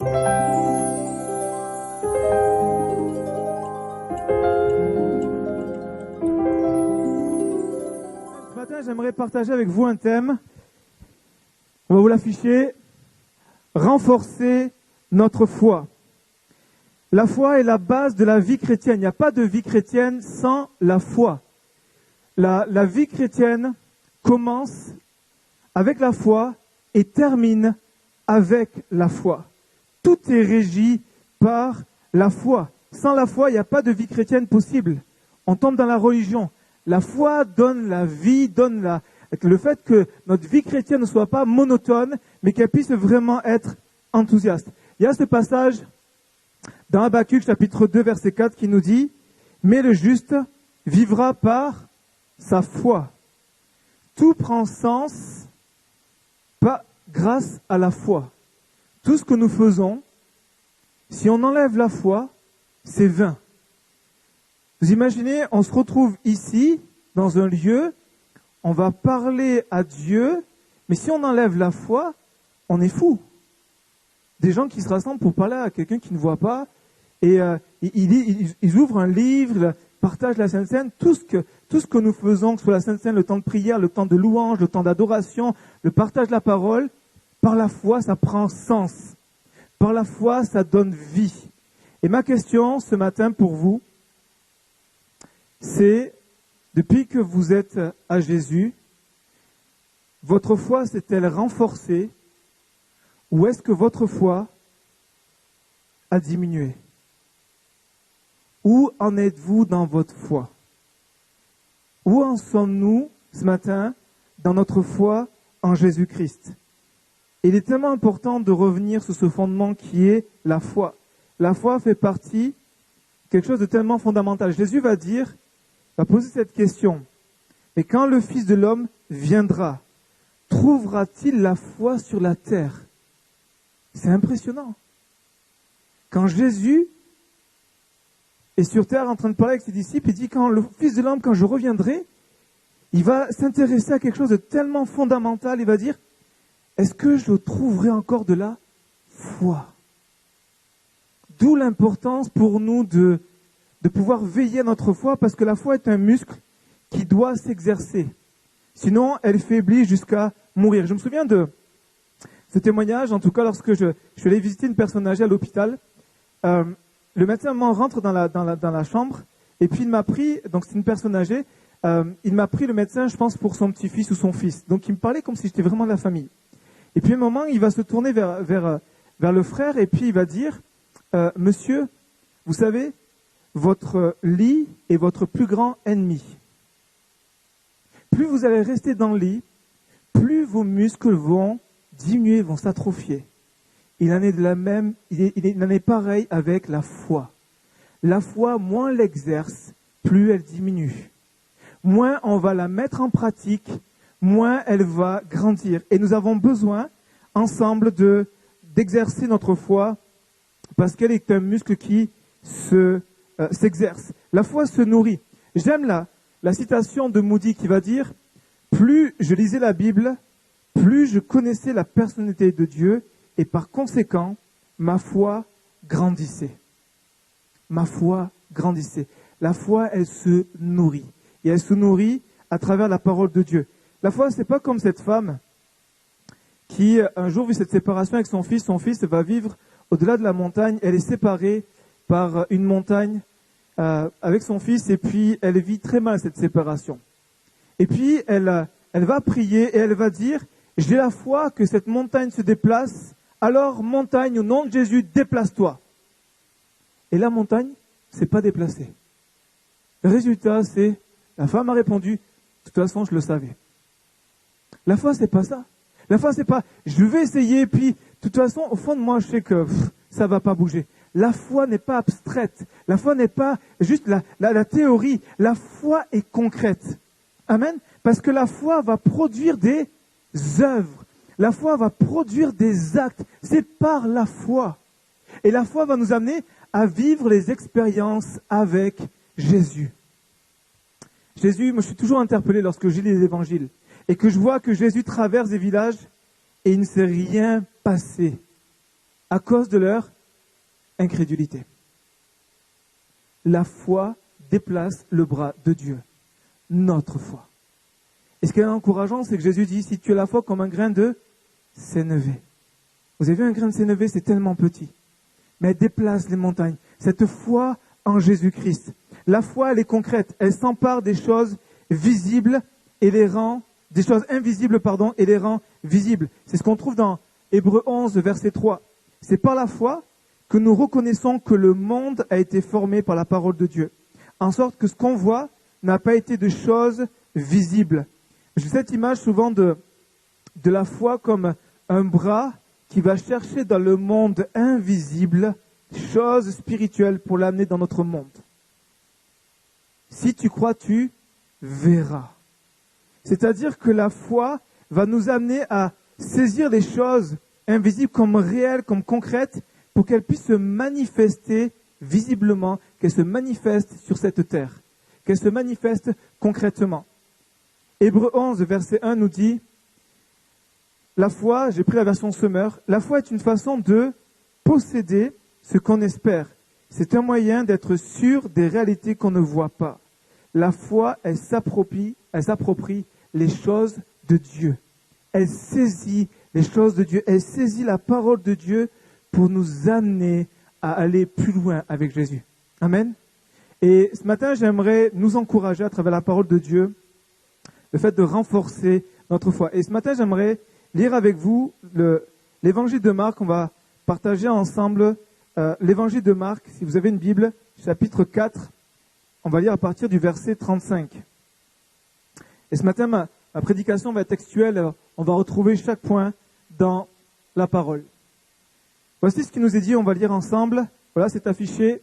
Ce matin, j'aimerais partager avec vous un thème. On va vous l'afficher. Renforcer notre foi. La foi est la base de la vie chrétienne. Il n'y a pas de vie chrétienne sans la foi. La vie chrétienne commence avec la foi et termine avec la foi. Tout est régi par la foi. Sans la foi, il n'y a pas de vie chrétienne possible. On tombe dans la religion. La foi donne la vie, donne le fait que notre vie chrétienne ne soit pas monotone, mais qu'elle puisse vraiment être enthousiaste. Il y a ce passage dans Habakkuk chapitre 2 verset 4 qui nous dit « Mais le juste vivra par sa foi. Tout prend sens grâce à la foi. Tout ce que nous faisons, si on enlève la foi, c'est vain. » Vous imaginez, on se retrouve ici, dans un lieu, on va parler à Dieu, mais si on enlève la foi, on est fou. Des gens qui se rassemblent pour parler à quelqu'un qui ne voit pas, et ils ouvrent un livre, partagent la Sainte Seine, tout ce que nous faisons, que ce soit la Sainte Seine, le temps de prière, le temps de louange, le temps d'adoration, le partage de la parole, par la foi, ça prend sens. Par la foi, ça donne vie. Et ma question ce matin pour vous, c'est, depuis que vous êtes à Jésus, votre foi s'est-elle renforcée ou est-ce que votre foi a diminué? Où en êtes-vous dans votre foi? Où en sommes-nous ce matin dans notre foi en Jésus-Christ? Il est tellement important de revenir sur ce fondement qui est la foi. La foi fait partie de quelque chose de tellement fondamental. Jésus va poser cette question. Mais quand le Fils de l'homme viendra, trouvera-t-il la foi sur la terre? C'est impressionnant. Quand Jésus est sur terre en train de parler avec ses disciples, il dit quand le Fils de l'homme, quand je reviendrai, il va s'intéresser à quelque chose de tellement fondamental. Il va dire, est-ce que je trouverai encore de la foi? D'où l'importance pour nous de pouvoir veiller à notre foi, parce que la foi est un muscle qui doit s'exercer. Sinon, elle faiblit jusqu'à mourir. Je me souviens de ce témoignage, en tout cas lorsque je suis allé visiter une personne âgée à l'hôpital. Le médecin rentre dans la chambre, et puis il m'a pris, donc c'est une personne âgée, il m'a pris le médecin, je pense, pour son petit-fils ou son fils. Donc il me parlait comme si j'étais vraiment de la famille. Et puis à un moment, il va se tourner vers le frère, et puis il va dire, monsieur, vous savez, votre lit est votre plus grand ennemi. Plus vous allez rester dans le lit, plus vos muscles vont diminuer, vont s'atrophier. Il en est pareil avec la foi. La foi, moins on l'exerce, plus elle diminue. Moins on va la mettre en pratique, moins elle va grandir. Et nous avons besoin, ensemble, d'exercer notre foi, parce qu'elle est un muscle qui s'exerce. La foi se nourrit. J'aime la citation de Moody qui va dire « Plus je lisais la Bible, plus je connaissais la personnalité de Dieu, et par conséquent, ma foi grandissait. » Ma foi grandissait. La foi, elle se nourrit. Et elle se nourrit à travers la parole de Dieu. La foi, c'est pas comme cette femme qui, un jour, vu cette séparation avec son fils va vivre au-delà de la montagne. Elle est séparée par une montagne avec son fils, et puis elle vit très mal cette séparation. Et puis, elle va prier et elle va dire, j'ai la foi que cette montagne se déplace, alors montagne, au nom de Jésus, déplace-toi. Et la montagne s'est pas déplacée. Le résultat, c'est, la femme a répondu, de toute façon, je le savais. La foi, c'est pas ça. La foi, c'est pas, je vais essayer, puis, de toute façon, au fond de moi, je sais que ça va pas bouger. La foi n'est pas abstraite. La foi n'est pas juste la théorie. La foi est concrète. Amen. Parce que la foi va produire des œuvres. La foi va produire des actes. C'est par la foi. Et la foi va nous amener à vivre les expériences avec Jésus. Jésus, moi je suis toujours interpellé lorsque je lis les évangiles et que je vois que Jésus traverse des villages et il ne s'est rien passé. à cause de leur incrédulité. La foi déplace le bras de Dieu, notre foi. Et ce qui est encourageant, c'est que Jésus dit, si tu as la foi comme un grain de sénévé. Vous avez vu un grain de sénévé, c'est tellement petit, mais elle déplace les montagnes. Cette foi en Jésus-Christ. La foi, elle est concrète. Elle s'empare des choses visibles et les rend, des choses invisibles, et les rend visibles. C'est ce qu'on trouve dans Hébreux 11, verset 3. C'est par la foi que nous reconnaissons que le monde a été formé par la parole de Dieu, en sorte que ce qu'on voit n'a pas été de choses visibles. J'ai cette image souvent de la foi comme un bras qui va chercher dans le monde invisible choses spirituelles pour l'amener dans notre monde. Si tu crois, tu verras. C'est-à-dire que la foi va nous amener à saisir les choses invisibles comme réelles, comme concrètes, pour qu'elles puissent se manifester visiblement, qu'elles se manifestent sur cette terre, qu'elles se manifestent concrètement. Hébreux 11, verset 1 nous dit, la foi, j'ai pris la version Semeur, la foi est une façon de posséder ce qu'on espère. C'est un moyen d'être sûr des réalités qu'on ne voit pas. La foi, elle s'approprie les choses de Dieu. Elle saisit les choses de Dieu. Elle saisit la parole de Dieu pour nous amener à aller plus loin avec Jésus. Amen. Et ce matin, j'aimerais nous encourager à travers la parole de Dieu, le fait de renforcer notre foi. Et ce matin, j'aimerais lire avec vous l'évangile de Marc. On va partager ensemble l'évangile de Marc. Si vous avez une Bible, chapitre 4, on va lire à partir du verset 35. Et ce matin, ma prédication va être textuelle. On va retrouver chaque point dans la parole. Voici ce qui nous est dit, on va lire ensemble. Voilà, c'est affiché.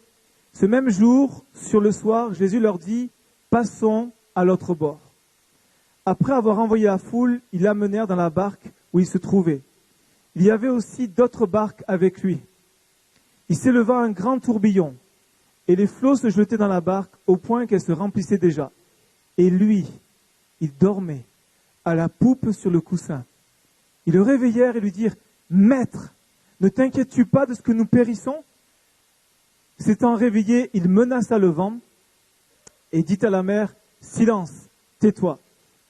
Ce même jour, sur le soir, Jésus leur dit, « Passons à l'autre bord. » Après avoir envoyé la foule, ils l'amenèrent dans la barque où il se trouvait. Il y avait aussi d'autres barques avec lui. Il s'éleva un grand tourbillon, et les flots se jetaient dans la barque au point qu'elle se remplissait déjà. Et lui, il dormait, à la poupe sur le coussin. Ils le réveillèrent et lui dirent, « Maître, ne t'inquiètes-tu pas de ce que nous périssons ?» S'étant réveillé, il menaça le vent et dit à la mer, « Silence, tais-toi !»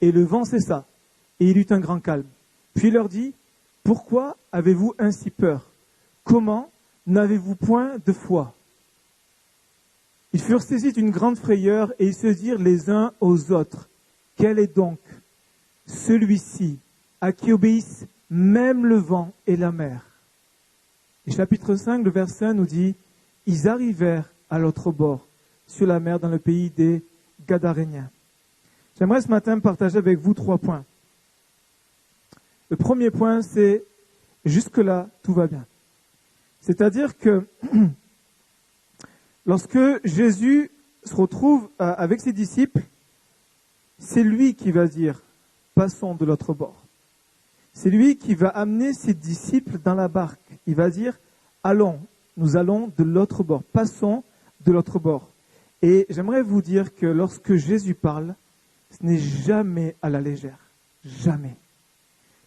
Et le vent cessa, et il eut un grand calme. Puis il leur dit, « Pourquoi avez-vous ainsi peur? Comment n'avez-vous point de foi ?» Ils furent saisis d'une grande frayeur et ils se dirent les uns aux autres, « Quel est donc celui-ci à qui obéissent même le vent et la mer ?» Et chapitre 5, le verset 1 nous dit, « Ils arrivèrent à l'autre bord, sur la mer, dans le pays des Gadaréniens. » J'aimerais ce matin partager avec vous 3 points. Le premier point, c'est « Jusque-là, tout va bien ». C'est-à-dire que lorsque Jésus se retrouve avec ses disciples, c'est lui qui va dire « Passons de l'autre bord ». C'est lui qui va amener ses disciples dans la barque. Il va dire « Allons, nous allons de l'autre bord, passons de l'autre bord ». Et j'aimerais vous dire que lorsque Jésus parle, ce n'est jamais à la légère. Jamais.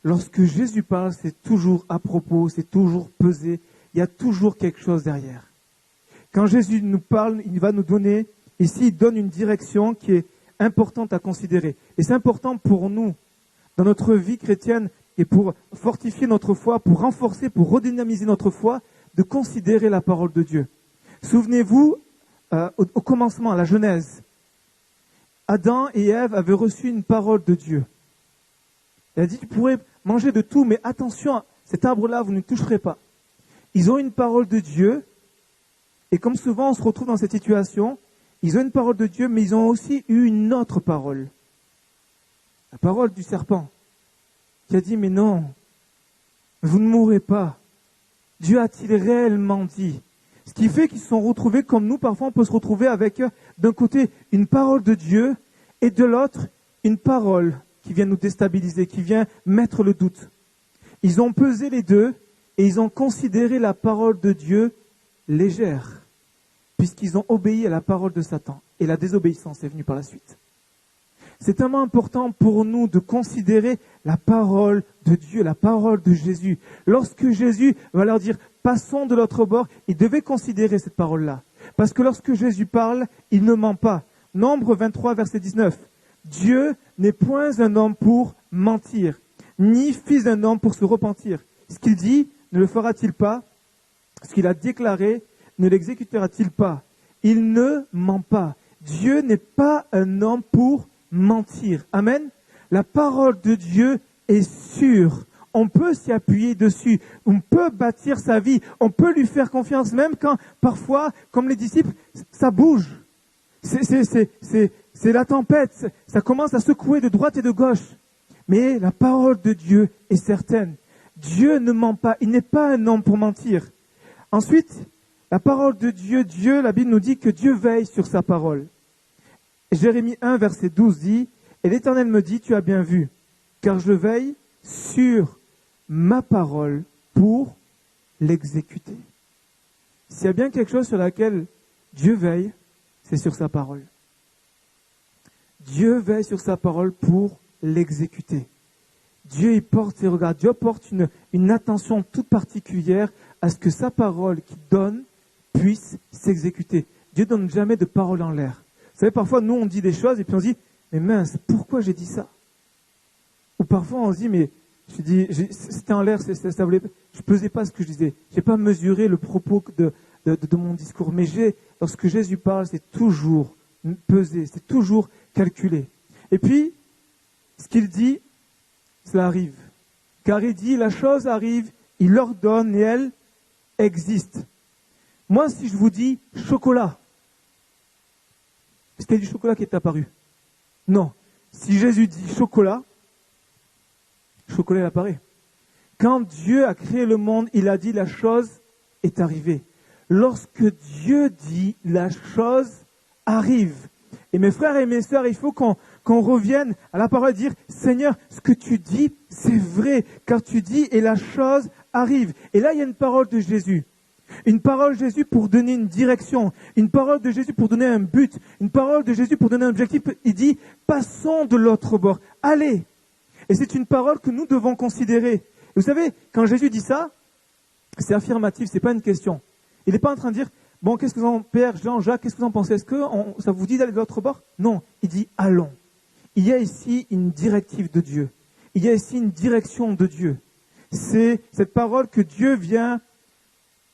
Lorsque Jésus parle, c'est toujours à propos, c'est toujours pesé. Il y a toujours quelque chose derrière. Quand Jésus nous parle, il va nous donner, ici, il donne une direction qui est importante à considérer. Et c'est important pour nous, dans notre vie chrétienne, et pour fortifier notre foi, pour renforcer, pour redynamiser notre foi, de considérer la parole de Dieu. Souvenez-vous, au commencement, à la Genèse, Adam et Ève avaient reçu une parole de Dieu. Il a dit, tu pourrais manger de tout, mais attention, cet arbre-là, vous ne toucherez pas. Ils ont une parole de Dieu, et comme souvent on se retrouve dans cette situation, ils ont une parole de Dieu, mais ils ont aussi eu une autre parole. La parole du serpent, qui a dit, mais non, vous ne mourrez pas. Dieu a-t-il réellement dit? Ce qui fait qu'ils se sont retrouvés comme nous, parfois on peut se retrouver avec d'un côté une parole de Dieu et de l'autre une parole qui vient nous déstabiliser, qui vient mettre le doute. Ils ont pesé les deux et ils ont considéré la parole de Dieu légère, puisqu'ils ont obéi à la parole de Satan et la désobéissance est venue par la suite. C'est tellement important pour nous de considérer la parole de Dieu, la parole de Jésus. Lorsque Jésus va leur dire « passons de l'autre bord, il devait considérer cette parole-là. Parce que lorsque Jésus parle, il ne ment pas. Nombre 23, verset 19. Dieu n'est point un homme pour mentir, ni fils d'un homme pour se repentir. Ce qu'il dit, ne le fera-t-il pas? Ce qu'il a déclaré, ne l'exécutera-t-il pas? Il ne ment pas. Dieu n'est pas un homme pour mentir. Amen. La parole de Dieu est sûre. On peut s'y appuyer dessus. On peut bâtir sa vie. On peut lui faire confiance, même quand, parfois, comme les disciples, ça bouge. C'est la tempête. Ça commence à secouer de droite et de gauche. Mais la parole de Dieu est certaine. Dieu ne ment pas. Il n'est pas un homme pour mentir. Ensuite, la parole de Dieu, la Bible nous dit que Dieu veille sur sa parole. Jérémie 1, verset 12 dit, « Et l'Éternel me dit, tu as bien vu, car je veille sur ma parole pour l'exécuter. » S'il y a bien quelque chose sur laquelle Dieu veille, c'est sur sa parole. Dieu veille sur sa parole pour l'exécuter. Dieu y porte ses regards. Dieu porte une attention toute particulière à ce que sa parole qu'il donne puisse s'exécuter. Dieu ne donne jamais de parole en l'air. Vous savez, parfois, nous, on dit des choses et puis on se dit, mais mince, pourquoi j'ai dit ça? Ou parfois, on se dit, mais c'était en l'air, ça voulait, je pesais pas ce que je disais. J'ai pas mesuré le propos de mon discours. Mais lorsque Jésus parle, c'est toujours pesé, c'est toujours calculé. Et puis, ce qu'il dit, cela arrive. Car il dit, la chose arrive, il l'ordonne et elle existe. Moi, si je vous dis chocolat, c'était du chocolat qui est apparu. Non. Si Jésus dit chocolat, chocolat il apparaît. Quand Dieu a créé le monde, il a dit la chose est arrivée. Lorsque Dieu dit la chose arrive. Et mes frères et mes sœurs, il faut qu'on revienne à la parole et dire, Seigneur, ce que tu dis, c'est vrai, car tu dis et la chose arrive. Et là, il y a une parole de Jésus. Une parole de Jésus pour donner une direction, une parole de Jésus pour donner un but, une parole de Jésus pour donner un objectif. Il dit, passons de l'autre bord, allez. Et c'est une parole que nous devons considérer. Et vous savez, quand Jésus dit ça, c'est affirmatif, c'est pas une question. Il n'est pas en train de dire, bon, qu'est-ce que vous en, Père, Jean, Jacques, qu'est-ce que vous en pensez? Est-ce que ça vous dit d'aller de l'autre bord? Non, il dit, allons. Il y a ici une directive de Dieu. Il y a ici une direction de Dieu. C'est cette parole que Dieu vient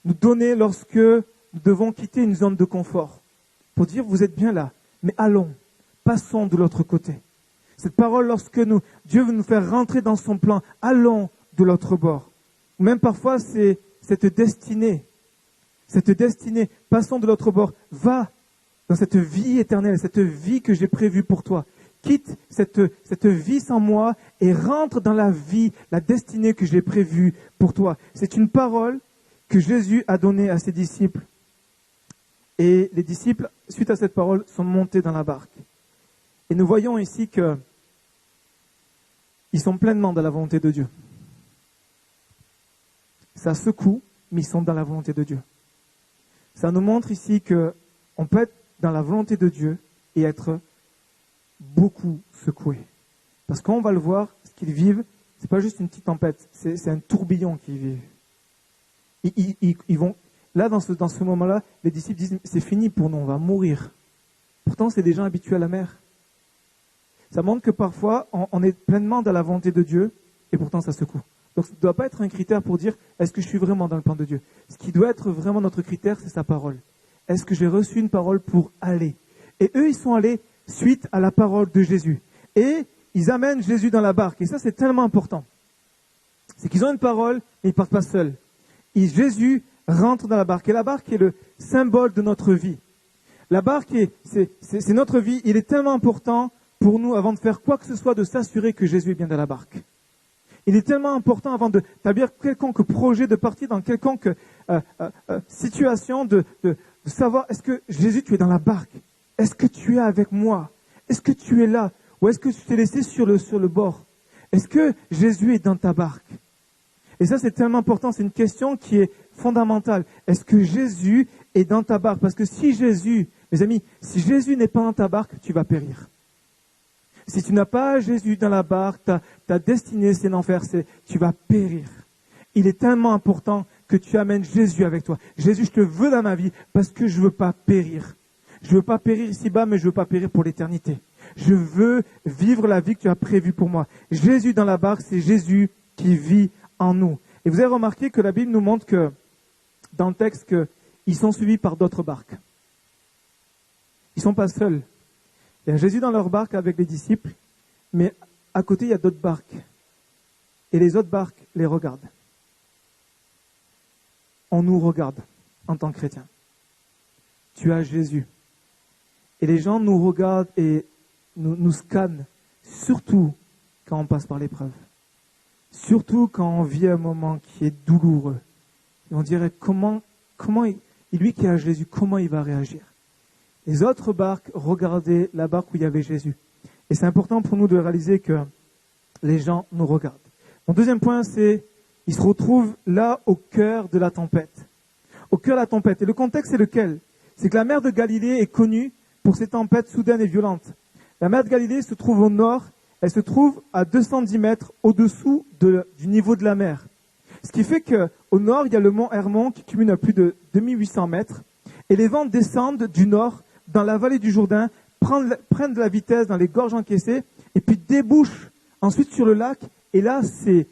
nous donner lorsque nous devons quitter une zone de confort. Pour dire, vous êtes bien là, mais allons, passons de l'autre côté. Cette parole, lorsque Dieu veut nous faire rentrer dans son plan, allons de l'autre bord. Ou même parfois, c'est cette destinée, passons de l'autre bord, va dans cette vie éternelle, cette vie que j'ai prévue pour toi. Quitte cette vie sans moi et rentre dans la vie, la destinée que j'ai prévue pour toi. C'est une parole que Jésus a donnée à ses disciples. Et les disciples, suite à cette parole, sont montés dans la barque. Et nous voyons ici qu'ils sont pleinement dans la volonté de Dieu. Ça secoue, mais ils sont dans la volonté de Dieu. Ça nous montre ici qu'on peut être dans la volonté de Dieu et être beaucoup secoué. Parce qu'on va le voir, ce qu'ils vivent, c'est pas juste une petite tempête, c'est un tourbillon qu'ils vivent. Ils vont, là, dans ce moment-là, les disciples disent, c'est fini pour nous, on va mourir. Pourtant, c'est des gens habitués à la mer. Ça montre que parfois, on est pleinement dans la volonté de Dieu, et pourtant ça secoue. Donc, ça ne doit pas être un critère pour dire, est-ce que je suis vraiment dans le plan de Dieu? Ce qui doit être vraiment notre critère, c'est sa parole. Est-ce que j'ai reçu une parole pour aller? Et eux, ils sont allés suite à la parole de Jésus. Et ils amènent Jésus dans la barque. Et ça, c'est tellement important. C'est qu'ils ont une parole, mais ils ne partent pas seuls. Et Jésus rentre dans la barque. Et la barque est le symbole de notre vie. La barque, c'est notre vie. Il est tellement important pour nous, avant de faire quoi que ce soit, de s'assurer que Jésus est bien dans la barque. Il est tellement important, avant d'établir quelconque projet, de partir dans quelconque situation, de savoir, est-ce que Jésus, tu es dans la barque? Est-ce que tu es avec moi? Est-ce que tu es là? Ou est-ce que tu t'es laissé sur le bord? Est-ce que Jésus est dans ta barque? Et ça, c'est tellement important. C'est une question qui est fondamentale. Est-ce que Jésus est dans ta barque? Parce que si Jésus, mes amis, si Jésus n'est pas dans ta barque, tu vas périr. Si tu n'as pas Jésus dans la barque, ta destinée, c'est l'enfer, tu vas périr. Il est tellement important que tu amènes Jésus avec toi. Jésus, je te veux dans ma vie parce que je veux pas périr. Je veux pas périr ici-bas, mais je veux pas périr pour l'éternité. Je veux vivre la vie que tu as prévue pour moi. Jésus dans la barque, c'est Jésus qui vit en nous. Et vous avez remarqué que la Bible nous montre que, dans le texte, qu'ils sont suivis par d'autres barques. Ils sont pas seuls. Il y a Jésus dans leur barque avec les disciples, mais à côté, il y a d'autres barques. Et les autres barques les regardent. On nous regarde en tant que chrétiens. Tu as Jésus. Et les gens nous regardent et nous scannent, surtout quand on passe par l'épreuve. Surtout quand on vit un moment qui est douloureux. Et on dirait, lui qui a Jésus, comment il va réagir? Les autres barques regardaient la barque où il y avait Jésus. Et c'est important pour nous de réaliser que les gens nous regardent. Mon deuxième point, c'est ils se retrouvent là au cœur de la tempête. Au cœur de la tempête. Et le contexte, c'est lequel? C'est que la mer de Galilée est connue pour ces tempêtes soudaines et violentes. La mer de Galilée se trouve au nord. Elle se trouve à 210 mètres au-dessous du niveau de la mer. Ce qui fait qu'au nord, il y a le mont Hermon qui culmine à plus de 2800 mètres. Et les vents descendent du nord dans la vallée du Jourdain, prennent de la vitesse dans les gorges encaissées et puis débouchent ensuite sur le lac. Et là, c'est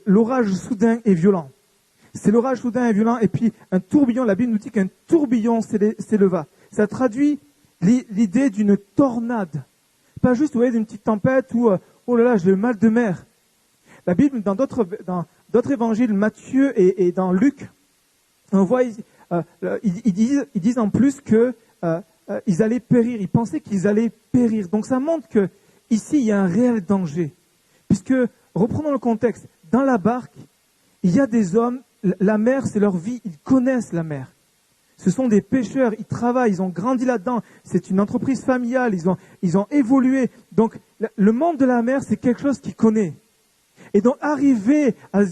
l'orage soudain et violent. C'est l'orage soudain et violent. Et puis un tourbillon, la Bible nous dit qu'un tourbillon s'éleva. Ça traduit l'idée d'une tornade. Pas juste, vous voyez, d'une petite tempête où, oh là là, j'ai le mal de mer. La Bible, dans d'autres évangiles, Matthieu et dans Luc, on voit, ils disent en plus que ils allaient périr. Ils pensaient qu'ils allaient périr. Donc ça montre que ici, il y a un réel danger. Puisque, reprenons le contexte, dans la barque, il y a des hommes, la mer, c'est leur vie, ils connaissent la mer. Ce sont des pêcheurs, ils travaillent, ils ont grandi là-dedans. C'est une entreprise familiale, ils ont évolué. Donc, le monde de la mer, c'est quelque chose qu'ils connaissent. Et donc, arriver à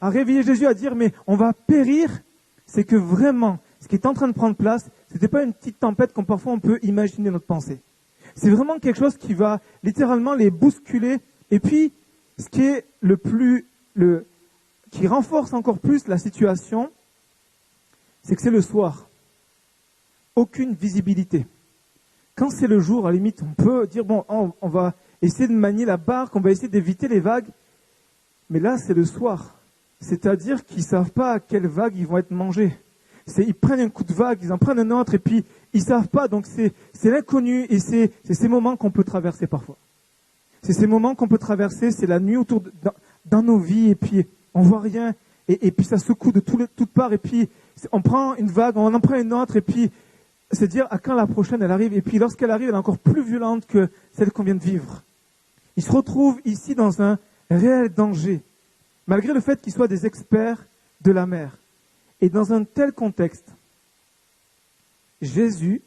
réveiller Jésus, à dire, mais on va périr, c'est que vraiment, ce qui est en train de prendre place, c'était pas une petite tempête comme parfois on peut imaginer notre pensée. C'est vraiment quelque chose qui va littéralement les bousculer. Et puis, ce qui est qui renforce encore plus la situation, c'est que c'est le soir. Aucune visibilité. Quand c'est le jour, à la limite, on peut dire, bon, on va essayer de manier la barque, on va essayer d'éviter les vagues. Mais là, c'est le soir. C'est-à-dire qu'ils ne savent pas à quelle vague ils vont être mangés. Ils prennent un coup de vague, ils en prennent un autre, et puis ils ne savent pas. Donc c'est l'inconnu, et c'est ces moments qu'on peut traverser parfois. C'est ces moments qu'on peut traverser, c'est la nuit dans nos vies, et puis on ne voit rien, et puis ça secoue de toutes parts, et puis on prend une vague, on en prend une autre, et puis c'est dire à quand la prochaine elle arrive, et puis lorsqu'elle arrive, elle est encore plus violente que celle qu'on vient de vivre. Ils se retrouvent ici dans un réel danger, malgré le fait qu'ils soient des experts de la mer. Et dans un tel contexte, Jésus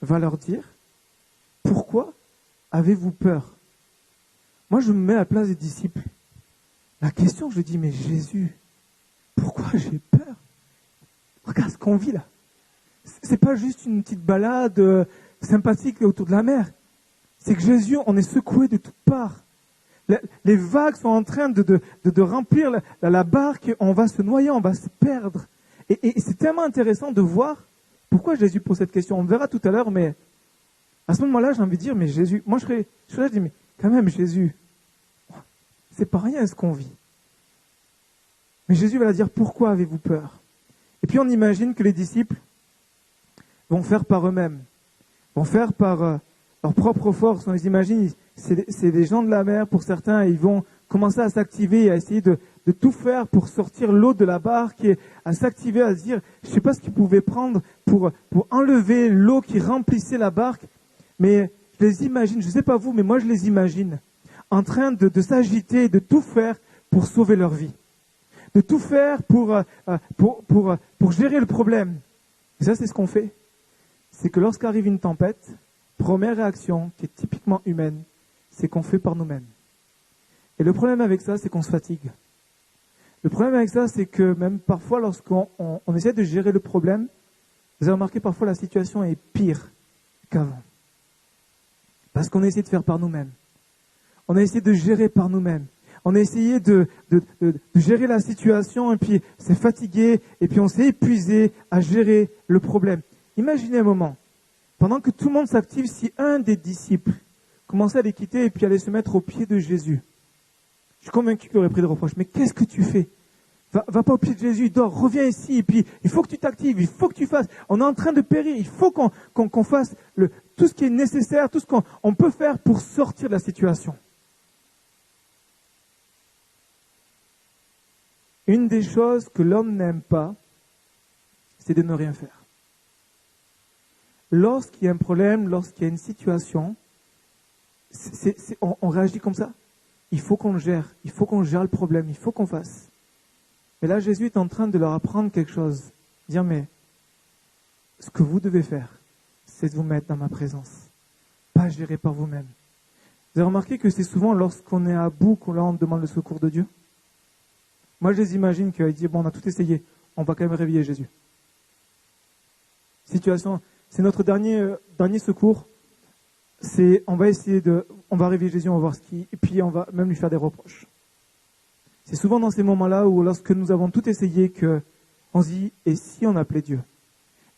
va leur dire, pourquoi avez-vous peur? Moi, je me mets à la place des disciples. La question, je dis, mais Jésus, pourquoi j'ai peur? Regarde ce qu'on vit là. C'est pas juste une petite balade sympathique autour de la mer. C'est que Jésus, on est secoué de toutes parts. Les vagues sont en train de remplir la barque, on va se noyer, on va se perdre. Et c'est tellement intéressant de voir pourquoi Jésus pose cette question. On verra tout à l'heure, mais à ce moment-là, j'ai envie de dire, mais Jésus, moi je serais là, je dis, mais quand même Jésus, c'est pas rien ce qu'on vit. Mais Jésus va leur dire, pourquoi avez-vous peur? Et puis on imagine que les disciples vont faire par eux-mêmes, vont faire par leur propre force. On les imagine, c'est des gens de la mer pour certains, et ils vont commencer à s'activer, à essayer de tout faire pour sortir l'eau de la barque, et à s'activer, à se dire, je ne sais pas ce qu'ils pouvaient prendre pour enlever l'eau qui remplissait la barque, mais je les imagine, je ne sais pas vous, mais moi je les imagine, en train de s'agiter, de tout faire pour sauver leur vie, de tout faire pour gérer le problème. Et ça, c'est ce qu'on fait. C'est que lorsqu'arrive une tempête, première réaction, qui est typiquement humaine, c'est qu'on fait par nous-mêmes. Et le problème avec ça, c'est qu'on se fatigue. Le problème avec ça, c'est que même parfois, lorsqu'on essaie de gérer le problème, vous avez remarqué, parfois la situation est pire qu'avant. Parce qu'on a essayé de faire par nous-mêmes. On a essayé de gérer par nous-mêmes. On a essayé de gérer la situation et puis c'est fatigué et puis on s'est épuisé à gérer le problème. Imaginez un moment, pendant que tout le monde s'active, si un des disciples commençait à les quitter et puis allait se mettre aux pieds de Jésus. Je suis convaincu qu'il aurait pris des reproches. Mais qu'est-ce que tu fais ? Va pas au pied de Jésus, dors, reviens ici, et puis il faut que tu t'actives, il faut que tu fasses. On est en train de périr, il faut qu'on fasse tout ce qui est nécessaire, tout ce qu'on peut faire pour sortir de la situation. Une des choses que l'homme n'aime pas, c'est de ne rien faire. Lorsqu'il y a un problème, lorsqu'il y a une situation, on réagit comme ça. Il faut qu'on le gère, il faut qu'on gère le problème, il faut qu'on fasse. Mais là, Jésus est en train de leur apprendre quelque chose. Dire, mais ce que vous devez faire, c'est de vous mettre dans ma présence. Pas gérer par vous-même. Vous avez remarqué que c'est souvent lorsqu'on est à bout qu'on demande le secours de Dieu. Moi, je les imagine qu'ils disent, bon, on a tout essayé, on va quand même réveiller Jésus. Situation, c'est notre dernier secours. On va réveiller Jésus, on va voir et puis on va même lui faire des reproches. C'est souvent dans ces moments-là où, lorsque nous avons tout essayé, qu'on se dit, et si on appelait Dieu ?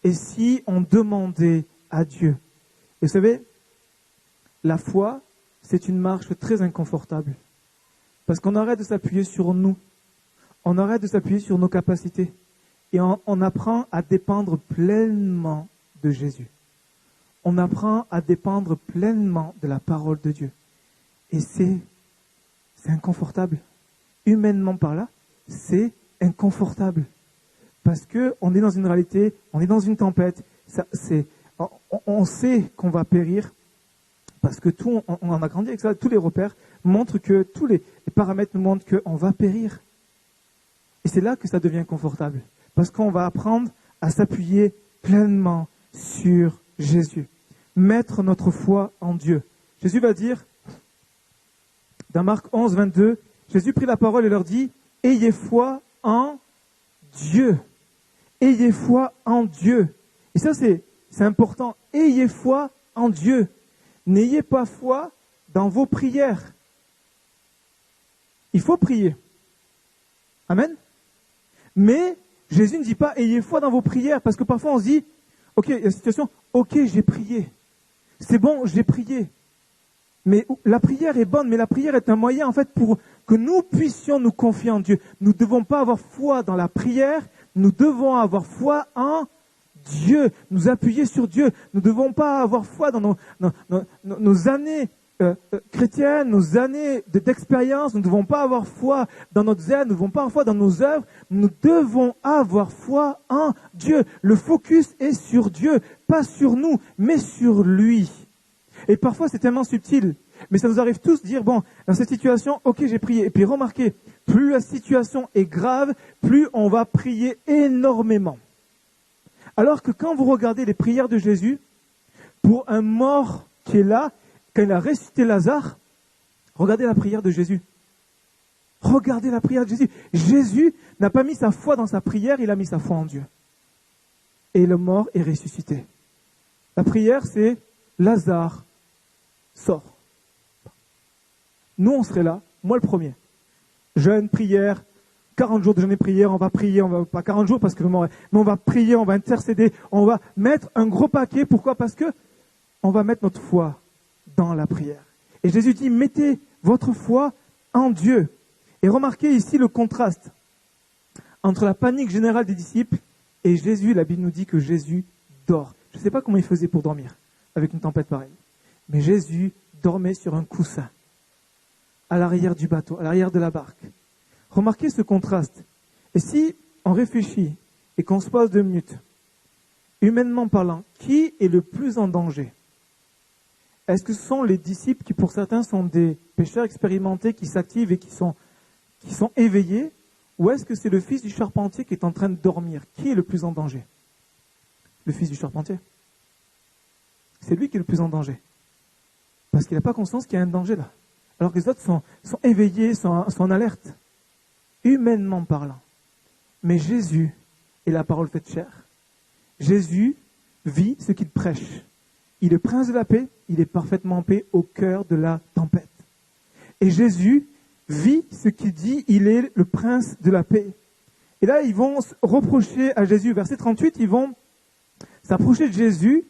Et si on demandait à Dieu ? Et vous savez, la foi, c'est une marche très inconfortable. Parce qu'on arrête de s'appuyer sur nous. On arrête de s'appuyer sur nos capacités. Et on apprend à dépendre pleinement de Jésus. On apprend à dépendre pleinement de la parole de Dieu. Et c'est inconfortable. Humainement par là, c'est inconfortable. Parce qu'on est dans une réalité, on est dans une tempête. On sait qu'on va périr. Parce que on en a grandi avec ça. Tous les repères montrent que, tous les paramètres nous montrent qu'on va périr. Et c'est là que ça devient confortable. Parce qu'on va apprendre à s'appuyer pleinement sur Jésus. Mettre notre foi en Dieu. Jésus va dire, dans Marc 11, 22, Jésus prit la parole et leur dit, « Ayez foi en Dieu. » Ayez foi en Dieu. Et ça, c'est important. Ayez foi en Dieu. N'ayez pas foi dans vos prières. Il faut prier. Amen. Mais Jésus ne dit pas, ayez foi dans vos prières, parce que parfois on se dit, ok, il y a une situation, ok, j'ai prié. C'est bon, j'ai prié. Mais la prière est bonne, mais la prière est un moyen en fait pour que nous puissions nous confier en Dieu. Nous ne devons pas avoir foi dans la prière, nous devons avoir foi en Dieu, nous appuyer sur Dieu. Nous ne devons pas avoir foi dans nos années chrétiennes, nos années d'expérience. Nous ne devons pas avoir foi dans notre zèle, nous ne devons pas avoir foi dans nos œuvres. Nous devons avoir foi en Dieu. Le focus est sur Dieu, pas sur nous, mais sur lui. Et parfois, c'est tellement subtil. Mais ça nous arrive tous de dire, bon, dans cette situation, ok, j'ai prié. Et puis remarquez, plus la situation est grave, plus on va prier énormément. Alors que quand vous regardez les prières de Jésus, pour un mort qui est là, quand il a ressuscité Lazare, regardez la prière de Jésus. Regardez la prière de Jésus. Jésus n'a pas mis sa foi dans sa prière, il a mis sa foi en Dieu. Et le mort est ressuscité. La prière, c'est Lazare, sors. Nous, on serait là, moi le premier. Jeûne, prière, 40 jours de jeûne et prière, on va prier, on va pas 40 jours parce que le mort est, mais on va prier, on va intercéder, on va mettre un gros paquet. Pourquoi ? Parce que on va mettre notre foi dans la prière. Et Jésus dit, mettez votre foi en Dieu. Et remarquez ici le contraste entre la panique générale des disciples et Jésus. La Bible nous dit que Jésus dort. Je ne sais pas comment il faisait pour dormir avec une tempête pareille. Mais Jésus dormait sur un coussin, à l'arrière du bateau, à l'arrière de la barque. Remarquez ce contraste. Et si on réfléchit et qu'on se pose 2 minutes, humainement parlant, qui est le plus en danger ? Est-ce que ce sont les disciples qui, pour certains, sont des pécheurs expérimentés, qui s'activent et qui sont éveillés ? Ou est-ce que c'est le fils du charpentier qui est en train de dormir ? Qui est le plus en danger ? Le fils du charpentier. C'est lui qui est le plus en danger. Parce qu'il n'a pas conscience qu'il y a un danger là. Alors que les autres sont éveillés, sont en alerte. Humainement parlant. Mais Jésus est la parole faite chair. Jésus vit ce qu'il prêche. Il est prince de la paix, il est parfaitement en paix au cœur de la tempête. Et Jésus vit ce qu'il dit, il est le prince de la paix. Et là, ils vont reprocher à Jésus. Verset 38, ils vont s'approcher de Jésus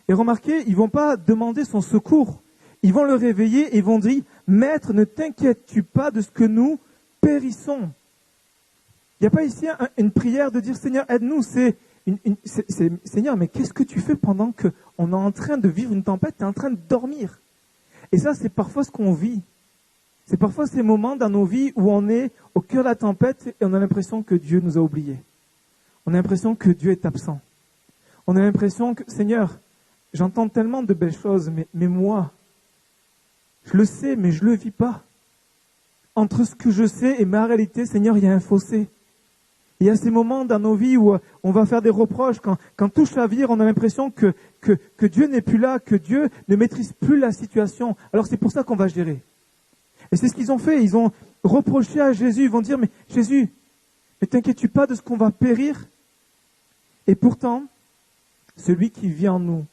et remarquez, ils ne vont pas demander son secours. Ils vont le réveiller et ils vont dire, Maître, ne t'inquiètes-tu pas de ce que nous périssons? Il n'y a pas ici une prière de dire, Seigneur, aide-nous. C'est Seigneur, mais qu'est-ce que tu fais pendant qu'on est en train de vivre une tempête, tu es en train de dormir? Et ça, c'est parfois ce qu'on vit. C'est parfois ces moments dans nos vies où on est au cœur de la tempête et on a l'impression que Dieu nous a oubliés. On a l'impression que Dieu est absent. On a l'impression que, Seigneur, j'entends tellement de belles choses, mais moi, je le sais, mais je ne le vis pas. Entre ce que je sais et ma réalité, Seigneur, il y a un fossé. Il y a ces moments dans nos vies où on va faire des reproches. Quand tout chavire, on a l'impression que Dieu n'est plus là, que Dieu ne maîtrise plus la situation. Alors c'est pour ça qu'on va gérer. Et c'est ce qu'ils ont fait. Ils ont reproché à Jésus. Ils vont dire, mais Jésus, ne t'inquiètes-tu pas de ce qu'on va périr? Et pourtant, celui qui vit en nous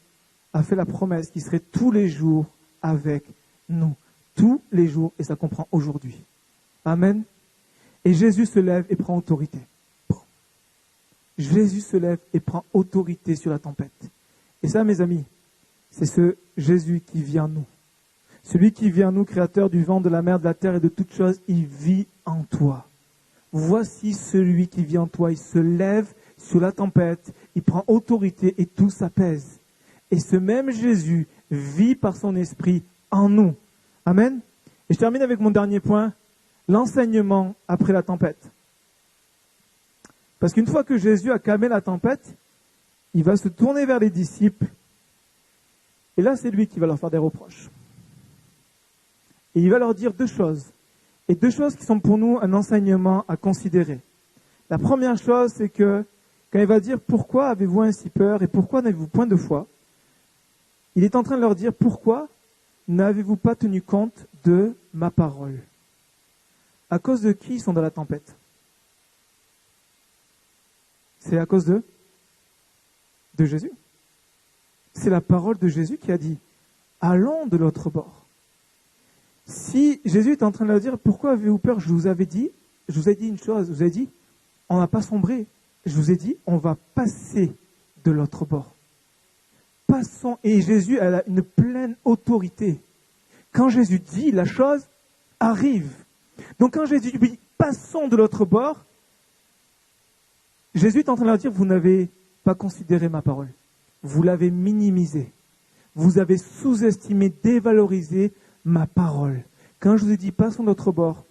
a fait la promesse qu'il serait tous les jours avec nous. Tous les jours, et ça comprend aujourd'hui. Amen. Et Jésus se lève et prend autorité. Jésus se lève et prend autorité sur la tempête. Et ça, mes amis, c'est ce Jésus qui vit en nous. Celui qui vit en nous, créateur du vent, de la mer, de la terre et de toutes choses, il vit en toi. Voici celui qui vit en toi. Il se lève sur la tempête, il prend autorité et tout s'apaise. Et ce même Jésus vit par son esprit en nous. Amen. Et je termine avec mon dernier point, l'enseignement après la tempête. Parce qu'une fois que Jésus a calmé la tempête, il va se tourner vers les disciples. Et là, c'est lui qui va leur faire des reproches. Et il va leur dire deux choses. Et deux choses qui sont pour nous un enseignement à considérer. La première chose, c'est que quand il va dire « Pourquoi avez-vous ainsi peur et pourquoi n'avez-vous point de foi ?» Il est en train de leur dire « Pourquoi n'avez-vous pas tenu compte de ma parole ?» À cause de qui ils sont dans la tempête? C'est à cause de Jésus. C'est la parole de Jésus qui a dit « Allons de l'autre bord ». Si Jésus est en train de leur dire « Pourquoi avez-vous peur ?» Je vous ai dit une chose, je vous ai dit « On n'a pas sombré ». Je vous ai dit « On va passer de l'autre bord ». Passons. Et Jésus a une pleine autorité. Quand Jésus dit, la chose arrive. Donc quand Jésus dit « Passons de l'autre bord », Jésus est en train de leur dire « Vous n'avez pas considéré ma parole. Vous l'avez minimisée. Vous avez sous-estimé, dévalorisé ma parole. Quand je vous ai dit « Passons de l'autre bord »,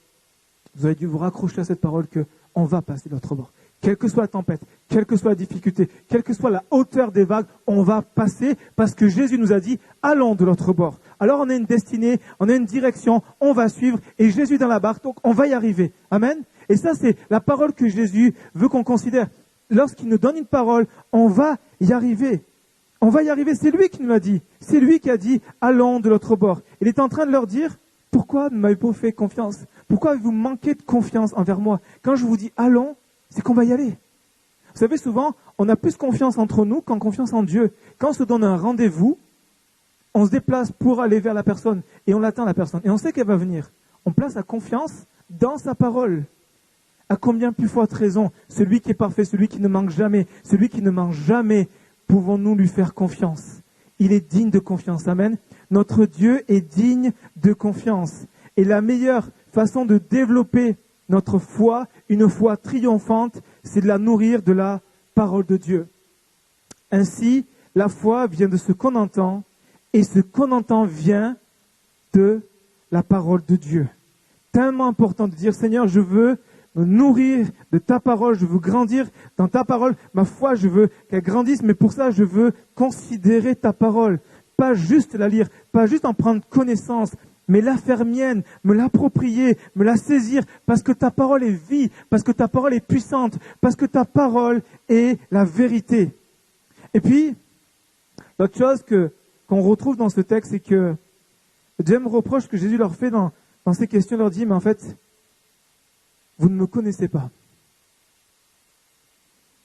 vous avez dû vous raccrocher à cette parole qu'on va passer de l'autre bord. Quelle que soit la tempête, quelle que soit la difficulté, quelle que soit la hauteur des vagues, on va passer parce que Jésus nous a dit « Allons de l'autre bord ». Alors on a une destinée, on a une direction, on va suivre et Jésus est dans la barque, donc on va y arriver. Amen. Et ça, c'est la parole que Jésus veut qu'on considère. Lorsqu'il nous donne une parole, on va y arriver. On va y arriver, c'est lui qui nous l'a dit. C'est lui qui a dit « Allons de l'autre bord ». Il est en train de leur dire « Pourquoi ne m'avez-vous pas fait confiance? Pourquoi avez-vous manqué de confiance envers moi? Quand je vous dis « Allons », c'est qu'on va y aller. Vous savez, souvent, on a plus confiance entre nous qu'en confiance en Dieu. Quand on se donne un rendez-vous, on se déplace pour aller vers la personne et on l'attend la personne. Et on sait qu'elle va venir. On place la confiance dans sa parole. À combien plus forte raison, celui qui est parfait, celui qui ne manque jamais, celui qui ne ment jamais, pouvons-nous lui faire confiance? Il est digne de confiance. Amen. Notre Dieu est digne de confiance. Et la meilleure façon de développer notre foi, une foi triomphante, c'est de la nourrir de la parole de Dieu. Ainsi, la foi vient de ce qu'on entend, et ce qu'on entend vient de la parole de Dieu. Tellement important de dire, Seigneur, je veux me nourrir de ta parole, je veux grandir dans ta parole. Ma foi, je veux qu'elle grandisse, mais pour ça, je veux considérer ta parole. Pas juste la lire, pas juste en prendre connaissance, mais la faire mienne, me l'approprier, me la saisir, parce que ta parole est vie, parce que ta parole est puissante, parce que ta parole est la vérité. Et puis, l'autre chose qu'on retrouve dans ce texte, c'est que le deuxième reproche que Jésus leur fait dans ces questions, leur dit, mais en fait, vous ne me connaissez pas.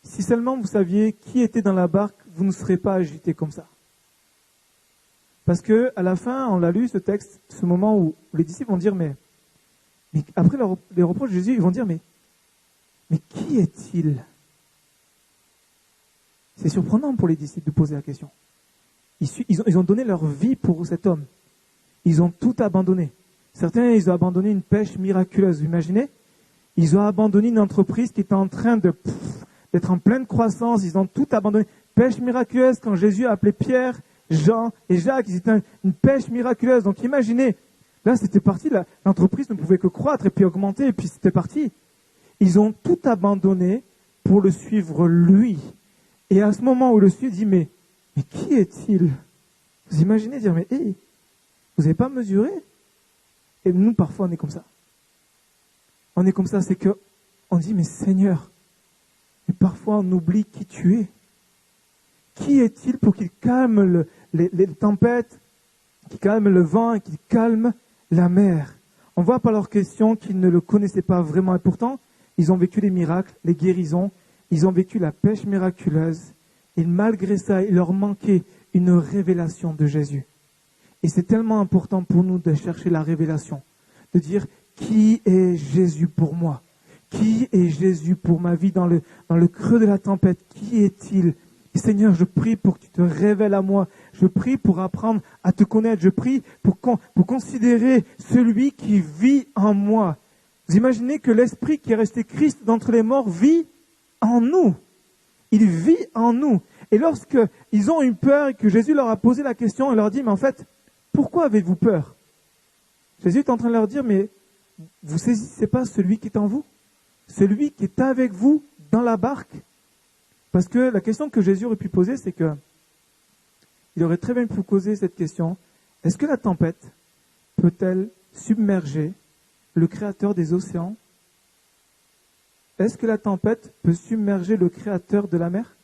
Si seulement vous saviez qui était dans la barque, vous ne serez pas agité comme ça. Parce que à la fin, on l'a lu ce texte, ce moment où les disciples vont dire, mais Mais après les reproches de Jésus, ils vont dire, mais qui est-il? C'est surprenant pour les disciples de poser la question. Ils ont donné leur vie pour cet homme. Ils ont tout abandonné. Certains, ils ont abandonné une pêche miraculeuse. Vous imaginez? Ils ont abandonné une entreprise qui était en train d'être en pleine croissance. Ils ont tout abandonné. Pêche miraculeuse, quand Jésus a appelé Pierre, Jean et Jacques, c'était une pêche miraculeuse. Donc imaginez, là c'était parti, l'entreprise ne pouvait que croître et puis augmenter, et puis c'était parti. Ils ont tout abandonné pour le suivre lui. Et à ce moment où le suit, dit, mais qui est-il? Vous imaginez dire, mais hey, vous n'avez pas mesuré? Et nous, parfois, on est comme ça. On est comme ça, c'est que on dit, mais Seigneur, et parfois on oublie qui tu es. Qui est-il pour qu'il calme les tempêtes, qu'il calme le vent et qu'il calme la mer? On voit par leurs questions qu'ils ne le connaissaient pas vraiment. Et pourtant, ils ont vécu les miracles, les guérisons, ils ont vécu la pêche miraculeuse. Et malgré ça, il leur manquait une révélation de Jésus. Et c'est tellement important pour nous de chercher la révélation, de dire qui est Jésus pour moi? Qui est Jésus pour ma vie dans le creux de la tempête? Qui est-il? Et Seigneur, je prie pour que tu te révèles à moi. Je prie pour apprendre à te connaître. Je prie pour considérer celui qui vit en moi. Vous imaginez que l'Esprit qui est resté Christ d'entre les morts vit en nous. Il vit en nous. Et lorsqu'ils ont eu peur et que Jésus leur a posé la question, il leur dit, mais en fait, pourquoi avez-vous peur? Jésus est en train de leur dire, mais vous saisissez pas celui qui est en vous? Celui qui est avec vous dans la barque? Parce que la question que Jésus aurait pu poser, c'est que il aurait très bien pu poser cette question, est-ce que la tempête peut-elle submerger le Créateur des océans? Est-ce que la tempête peut submerger le Créateur de la mer?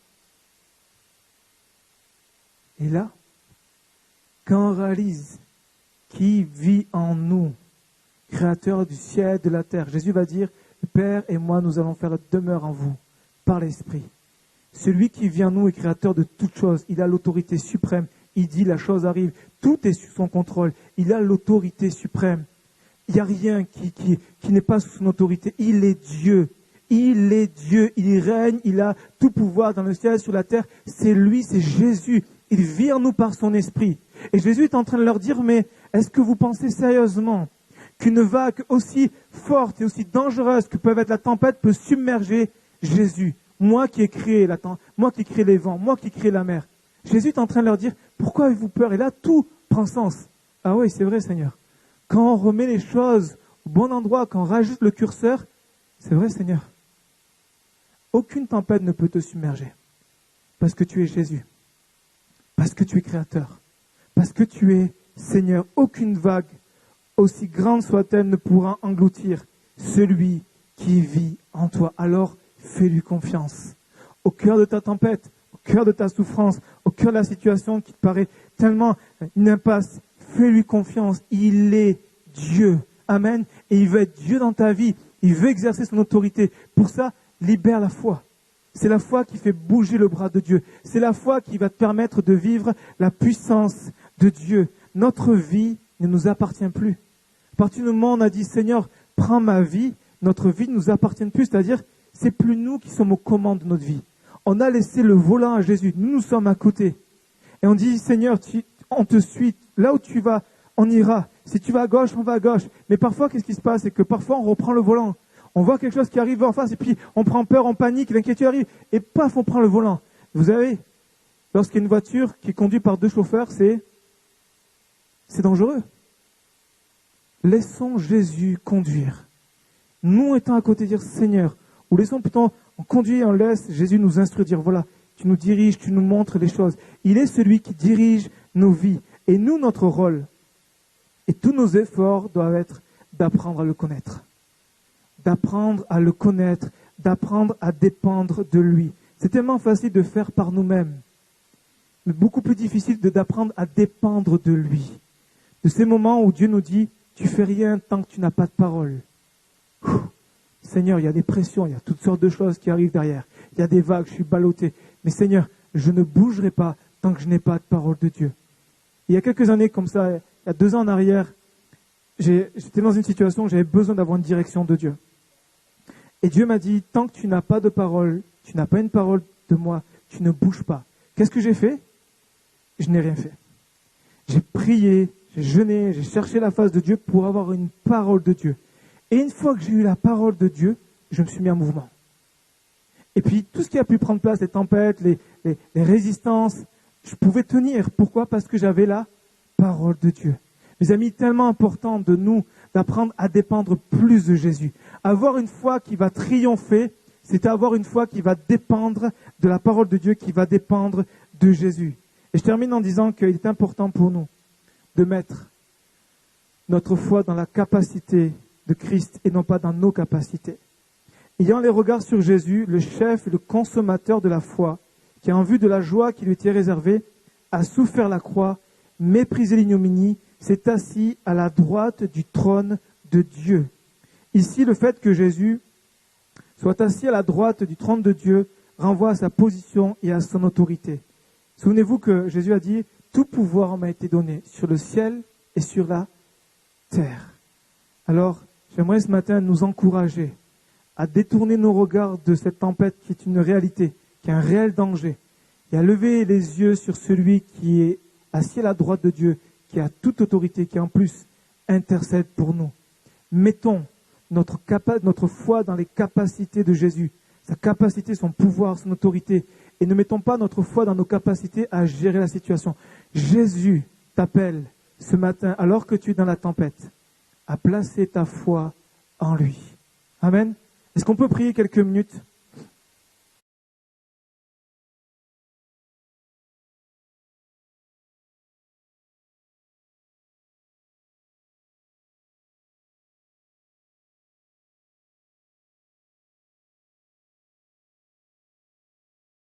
Et là, quand on réalise qui vit en nous, Créateur du ciel et de la terre, Jésus va dire, Père et moi, nous allons faire la demeure en vous, par l'Esprit. Celui qui vit en nous est créateur de toutes choses. Il a l'autorité suprême. Il dit, la chose arrive. Tout est sous son contrôle. Il a l'autorité suprême. Il n'y a rien qui n'est pas sous son autorité. Il est Dieu. Il est Dieu. Il règne. Il a tout pouvoir dans le ciel et sur la terre. C'est lui, c'est Jésus. Il vit en nous par son esprit. Et Jésus est en train de leur dire, mais est-ce que vous pensez sérieusement qu'une vague aussi forte et aussi dangereuse que peut être la tempête peut submerger Jésus? Moi qui ai créé moi qui ai créé les vents, moi qui ai créé la mer. Jésus est en train de leur dire, pourquoi avez-vous peur? Et là, tout prend sens. Ah oui, c'est vrai, Seigneur. Quand on remet les choses au bon endroit, quand on rajoute le curseur, c'est vrai, Seigneur. Aucune tempête ne peut te submerger. Parce que tu es Jésus. Parce que tu es créateur. Parce que tu es Seigneur. Aucune vague, aussi grande soit-elle, ne pourra engloutir celui qui vit en toi. Alors, fais-lui confiance. Au cœur de ta tempête, au cœur de ta souffrance, au cœur de la situation qui te paraît tellement une impasse, fais-lui confiance. Il est Dieu. Amen. Et il veut être Dieu dans ta vie. Il veut exercer son autorité. Pour ça, libère la foi. C'est la foi qui fait bouger le bras de Dieu. C'est la foi qui va te permettre de vivre la puissance de Dieu. Notre vie ne nous appartient plus. À partir du moment où on a dit, Seigneur, prends ma vie, notre vie ne nous appartient plus. C'est-à-dire, c'est plus nous qui sommes aux commandes de notre vie. On a laissé le volant à Jésus. Nous sommes à côté. Et on dit, Seigneur, on te suit. Là où tu vas, on ira. Si tu vas à gauche, on va à gauche. Mais parfois, qu'est-ce qui se passe? C'est que parfois, on reprend le volant. On voit quelque chose qui arrive en face et puis on prend peur, on panique, l'inquiétude arrive. Et paf, on prend le volant. Vous savez, lorsqu'il y a une voiture qui est conduite par deux chauffeurs, c'est dangereux. Laissons Jésus conduire. Nous étant à côté, dire, Seigneur, ou laissons plutôt, on conduit et on laisse Jésus nous instruire, dire, voilà, tu nous diriges, tu nous montres les choses. Il est celui qui dirige nos vies. Et nous, notre rôle, et tous nos efforts doivent être d'apprendre à le connaître. D'apprendre à le connaître, d'apprendre à dépendre de lui. C'est tellement facile de faire par nous-mêmes, mais beaucoup plus difficile d'apprendre à dépendre de lui. De ces moments où Dieu nous dit, tu fais rien tant que tu n'as pas de parole. Seigneur, il y a des pressions, il y a toutes sortes de choses qui arrivent derrière. Il y a des vagues, je suis ballotté. Mais Seigneur, je ne bougerai pas tant que je n'ai pas de parole de Dieu. Il y a quelques années comme ça, il y a 2 ans en arrière, j'étais dans une situation où j'avais besoin d'avoir une direction de Dieu. Et Dieu m'a dit, tant que tu n'as pas de parole, tu n'as pas une parole de moi, tu ne bouges pas. Qu'est-ce que j'ai fait? Je n'ai rien fait. J'ai prié, j'ai jeûné, j'ai cherché la face de Dieu pour avoir une parole de Dieu. Et une fois que j'ai eu la parole de Dieu, je me suis mis en mouvement. Et puis tout ce qui a pu prendre place, les tempêtes, les résistances, je pouvais tenir. Pourquoi? Parce que j'avais la parole de Dieu. Mes amis, tellement important de nous d'apprendre à dépendre plus de Jésus. Avoir une foi qui va triompher, c'est avoir une foi qui va dépendre de la parole de Dieu, qui va dépendre de Jésus. Et je termine en disant qu'il est important pour nous de mettre notre foi dans la capacité de Christ et non pas dans nos capacités. Ayant les regards sur Jésus, le chef et le consommateur de la foi, qui en vue de la joie qui lui était réservée, a souffert la croix, méprisé l'ignominie, s'est assis à la droite du trône de Dieu. Ici, le fait que Jésus soit assis à la droite du trône de Dieu renvoie à sa position et à son autorité. Souvenez-vous que Jésus a dit « Tout pouvoir m'a été donné sur le ciel et sur la terre ». Alors, j'aimerais ce matin nous encourager à détourner nos regards de cette tempête qui est une réalité, qui est un réel danger, et à lever les yeux sur celui qui est assis à la droite de Dieu, qui a toute autorité, qui en plus intercède pour nous. Mettons notre foi dans les capacités de Jésus, sa capacité, son pouvoir, son autorité, et ne mettons pas notre foi dans nos capacités à gérer la situation. Jésus t'appelle ce matin, alors que tu es dans la tempête, à placer ta foi en lui. Amen. Est-ce qu'on peut prier quelques minutes ?